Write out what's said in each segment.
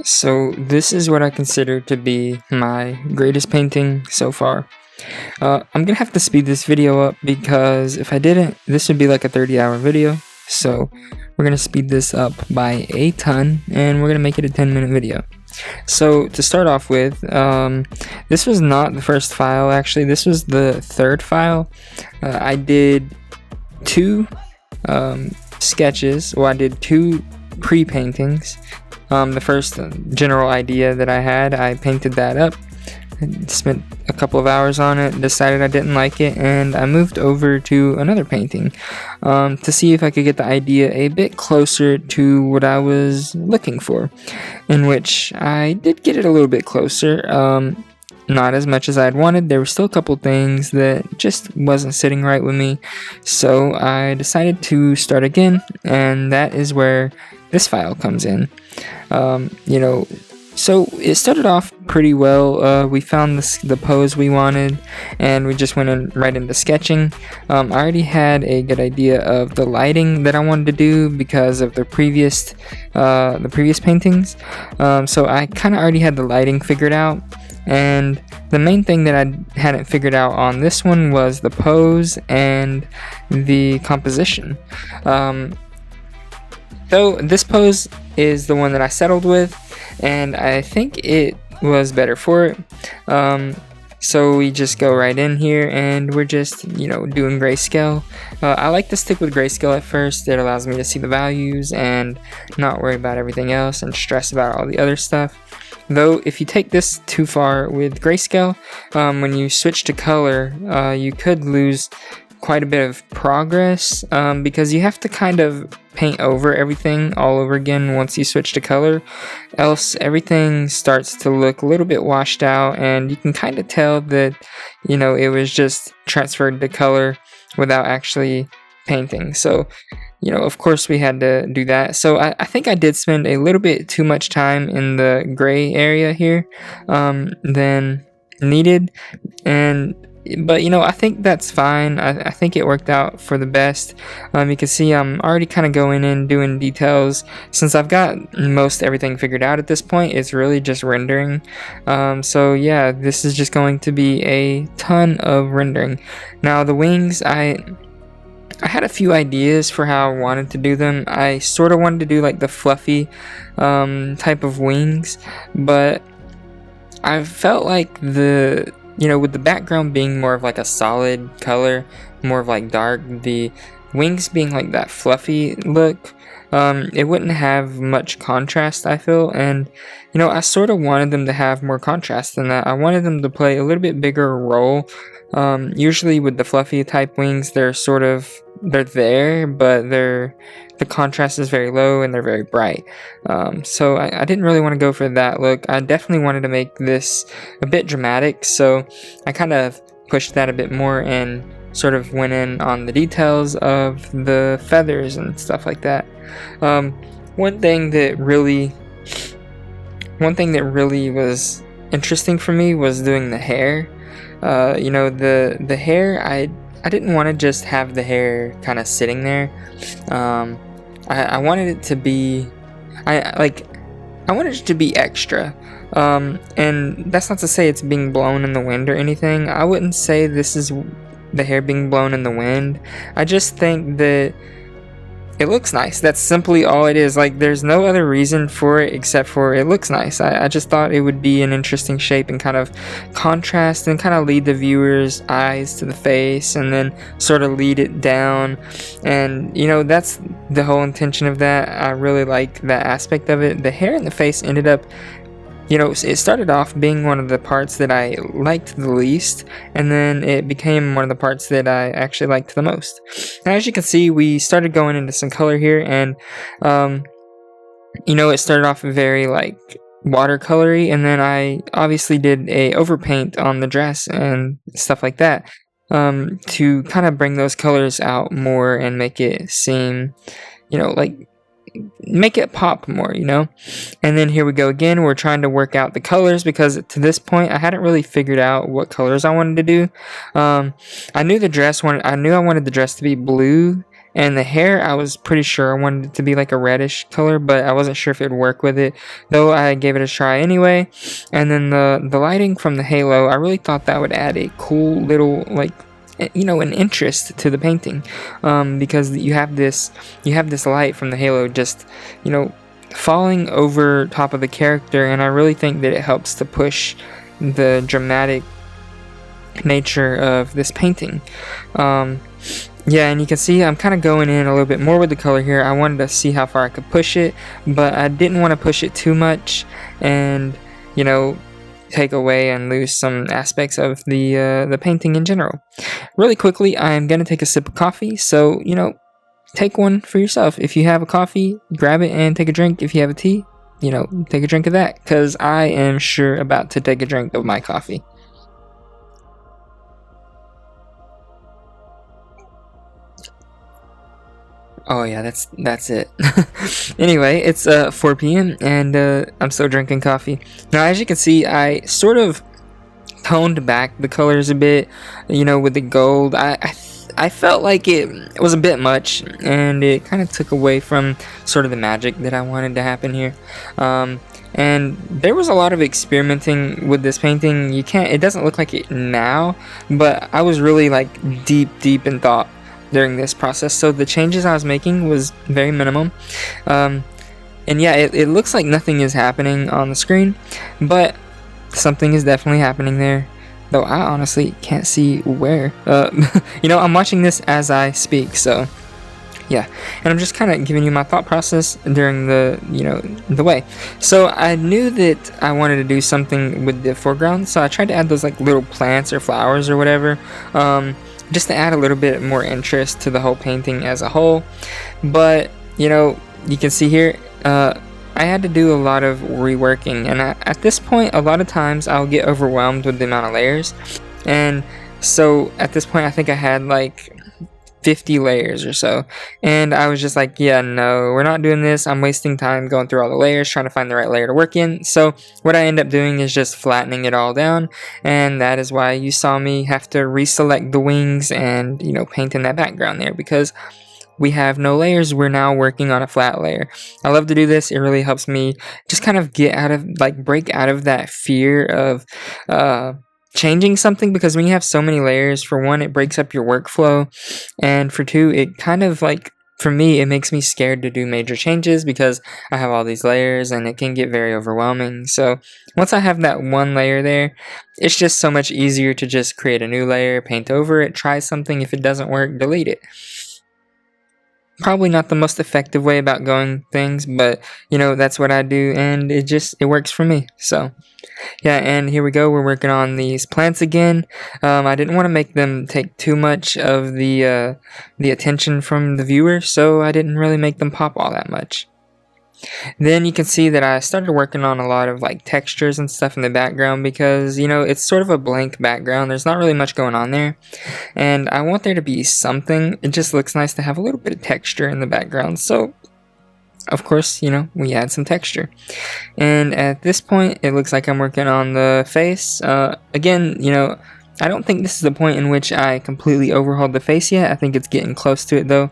So this is what I consider to be my greatest painting so far. I'm gonna have to speed this video up because if I didn't, this would be like a 30-hour video. So we're gonna speed this up by a ton and we're gonna make it a 10-minute video. So to start off with, this was not the first file actually, this was the third file. I did two sketches, well I did two pre-paintings. The first general idea that I had, I painted that up, spent a couple of hours on it, decided I didn't like it, and I moved over to another painting to see if I could get the idea a bit closer to what I was looking for, in which I did get it a little bit closer. Not as much as I'd wanted. There were still a couple things that just wasn't sitting right with me, so I decided to start again, and that is where this file comes in. So it started off pretty well. We found the pose we wanted, and we just went right into sketching. I already had a good idea of the lighting that I wanted to do because of the previous paintings. So I kind of already had the lighting figured out. And the main thing that I hadn't figured out on this one was the pose and the composition. Though this pose is the one that I settled with, and I think it was better for it. So we just go right in here and we're just, doing grayscale. I like to stick with grayscale at first. It allows me to see the values and not worry about everything else and stress about all the other stuff. Though, if you take this too far with grayscale, when you switch to color, you could lose quite a bit of progress because you have to kind of paint over everything all over again once you switch to color. Else, everything starts to look a little bit washed out, and you can kind of tell that, it was just transferred to color without actually painting. So, of course we had to do that. So I think I did spend a little bit too much time in the gray area here than needed. But I think that's fine. I think it worked out for the best. You can see I'm already kind of going in doing details. Since I've got most everything figured out at this point, it's really just rendering. So yeah, this is just going to be a ton of rendering. Now the wings, I had a few ideas for how I wanted to do them. I sort of wanted to do like the fluffy type of wings, but I felt like with the background being more of like a solid color, more of like dark, the wings being like that fluffy look, it wouldn't have much contrast, I feel. And I sort of wanted them to have more contrast than that. I wanted them to play a little bit bigger role. Usually with the fluffy type wings, they're there, but the contrast is very low and they're very bright. So I didn't really want to go for that look. I definitely wanted to make this a bit dramatic, so I kind of pushed that a bit more and sort of went in on the details of the feathers and stuff like that. One thing that really was interesting for me was doing the hair. The hair, I didn't want to just have the hair kind of sitting there. I wanted it to be, I wanted it to be extra. And that's not to say it's being blown in the wind or anything. I wouldn't say this is the hair being blown in the wind. I just think that it looks nice. That's simply all it is. Like, there's no other reason for it except for it looks nice. I just thought it would be an interesting shape and kind of contrast and kind of lead the viewer's eyes to the face and then sort of lead it down. And, that's the whole intention of that. I really like that aspect of it. The hair and the face ended up, it started off being one of the parts that I liked the least, and then it became one of the parts that I actually liked the most. Now, as you can see, we started going into some color here, and, it started off very, watercolory, and then I obviously did a overpaint on the dress and stuff like that, to kind of bring those colors out more and make it seem, make it pop more, And then here we go again. We're trying to work out the colors because to this point I hadn't really figured out what colors I wanted to do. I knew I wanted the dress to be blue And the hair, I was pretty sure I wanted it to be like a reddish color, but I wasn't sure if it would work with it, though I gave it a try anyway. And then the lighting from the halo, I really thought that would add a cool little, like, an interest to the painting, because you have this light from the halo just, falling over top of the character, and I really think that it helps to push the dramatic nature of this painting. Yeah, and you can see I'm kind of going in a little bit more with the color here. I wanted to see how far I could push it, but I didn't want to push it too much and, take away and lose some aspects of the painting in general. Really quickly, I'm going to take a sip of coffee, so, take one for yourself. If you have a coffee, grab it and take a drink. If you have a tea, take a drink of that, because I am sure about to take a drink of my coffee. Oh yeah, that's it. Anyway, it's 4 p.m. and I'm still drinking coffee. Now, as you can see, I sort of toned back the colors a bit, with the gold. I felt like it was a bit much, and it kind of took away from sort of the magic that I wanted to happen here. And there was a lot of experimenting with this painting. It doesn't look like it now, but I was really like deep in thought during this process, so the changes I was making was very minimum. And yeah, it looks like nothing is happening on the screen, but something is definitely happening there, though I honestly can't see where. I'm watching this as I speak, so yeah, and I'm just kind of giving you my thought process during the way. So I knew that I wanted to do something with the foreground, so I tried to add those like little plants or flowers or whatever, just to add a little bit more interest to the whole painting as a whole. But you can see here, I had to do a lot of reworking, and at this point, a lot of times I'll get overwhelmed with the amount of layers, and so at this point I think I had like 50 layers or so, and I was just like, yeah, no, we're not doing this. I'm wasting time going through all the layers trying to find the right layer to work in. So what I end up doing is just flattening it all down, and that is why you saw me have to reselect the wings and paint in that background there, because we have no layers. We're now working on a flat layer. I love to do this. It really helps me just kind of break out of that fear of changing something, because when you have so many layers, for one, it breaks up your workflow, and for two, it kind of for me, it makes me scared to do major changes because I have all these layers and it can get very overwhelming. So once I have that one layer there, it's just so much easier to just create a new layer, paint over it, try something. If it doesn't work, delete it. Probably not the most effective way about going things, but that's what I do, and it works for me. So yeah, and here we go. We're working on these plants again. I didn't want to make them take too much of the attention from the viewer, so I didn't really make them pop all that much. Then you can see that I started working on a lot of like textures and stuff in the background, because it's sort of a blank background. There's not really much going on there, and I want there to be something. It just looks nice to have a little bit of texture in the background, so of course, we add some texture. And at this point, it looks like I'm working on the face. Again, I don't think this is the point in which I completely overhauled the face yet. I think it's getting close to it, though.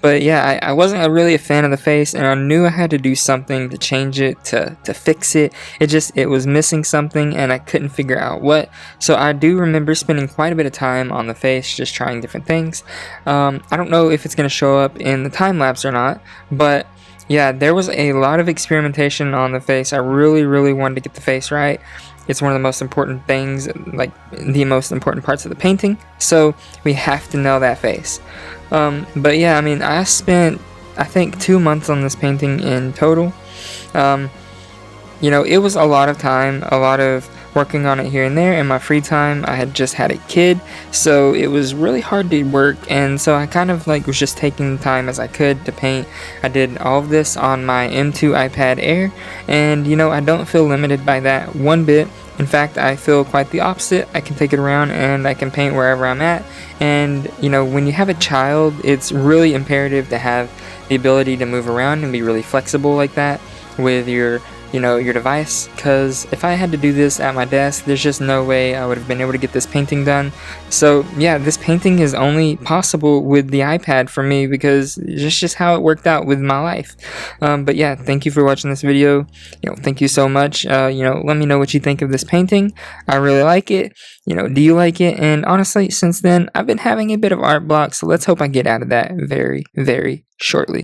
But yeah, I wasn't really a fan of the face, and I knew I had to do something to change it, to fix it. It was missing something, and I couldn't figure out what. So I do remember spending quite a bit of time on the face, just trying different things. I don't know if it's going to show up in the time lapse or not, but yeah, there was a lot of experimentation on the face. I really wanted to get the face right. It's one of the most important things, like the most important parts of the painting, so we have to nail that face. But yeah, I spent, I think, 2 months on this painting in total. It was a lot of time, a lot of working on it here and there. In my free time, I had just had a kid, so it was really hard to work, and so I kind of was just taking the time as I could to paint. I did all of this on my M2 iPad Air, and I don't feel limited by that one bit. In fact, I feel quite the opposite. I can take it around and I can paint wherever I'm at. And when you have a child, it's really imperative to have the ability to move around and be really flexible like that with your your device, because if I had to do this at my desk, there's just no way I would have been able to get this painting done. So yeah, this painting is only possible with the iPad for me, because it's just how it worked out with my life. But yeah, thank you for watching this video. Thank you so much. Let me know what you think of this painting. I really like it. Do you like it? And honestly, since then, I've been having a bit of art block, so let's hope I get out of that very, very shortly.